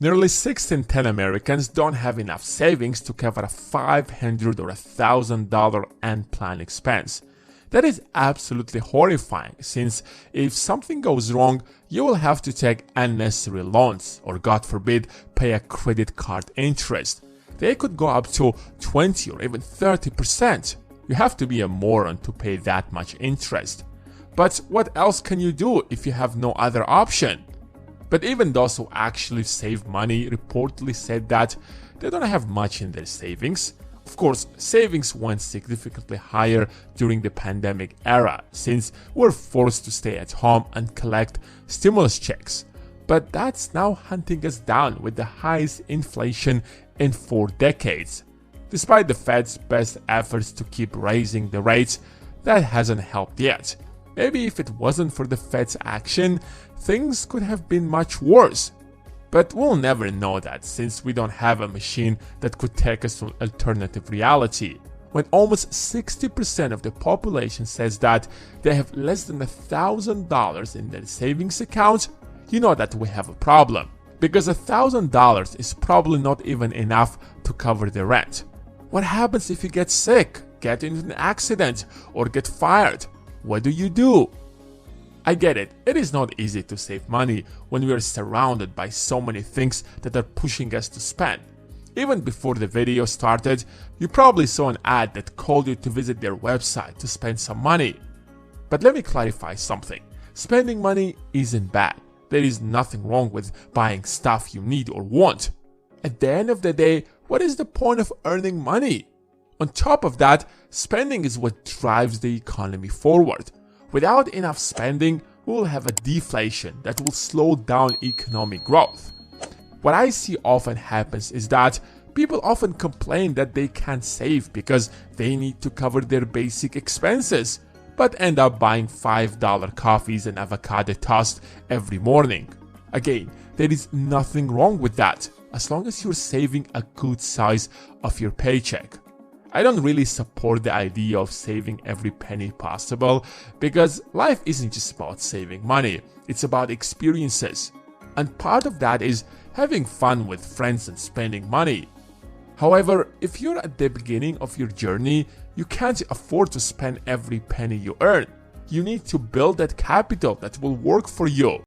Nearly 6 in 10 Americans don't have enough savings to cover a $500 or $1,000 unplanned expense. That is absolutely horrifying, since if something goes wrong, you will have to take unnecessary loans or, God forbid, pay a credit card interest. They could go up to 20 or even 30%. You have to be a moron to pay that much interest. But what else can you do if you have no other option? But even those who actually save money reportedly said that they don't have much in their savings. Of course, savings went significantly higher during the pandemic era, since we're forced to stay at home and collect stimulus checks. But that's now hunting us down with the highest inflation in 4 decades. Despite the Fed's best efforts to keep raising the rates, that hasn't helped yet. Maybe if it wasn't for the Fed's action, things could have been much worse. But we'll never know that, since we don't have a machine that could take us to alternative reality. When almost 60% of the population says that they have less than $1,000 in their savings account, you know that we have a problem. Because $1,000 is probably not even enough to cover the rent. What happens if you get sick, get into an accident, or get fired? What do? I get it, it is not easy to save money when we are surrounded by so many things that are pushing us to spend. Even before the video started, you probably saw an ad that called you to visit their website to spend some money. But let me clarify something. Spending money isn't bad. There is nothing wrong with buying stuff you need or want. At the end of the day, what is the point of earning money? On top of that, spending is what drives the economy forward. Without enough spending, we will have a deflation that will slow down economic growth. What I see often happens is that people often complain that they can't save because they need to cover their basic expenses, but end up buying $5 coffees and avocado toast every morning. Again, there is nothing wrong with that, as long as you're saving a good size of your paycheck. I don't really support the idea of saving every penny possible, because life isn't just about saving money, it's about experiences. And part of that is having fun with friends and spending money. However, if you're at the beginning of your journey, you can't afford to spend every penny you earn. You need to build that capital that will work for you.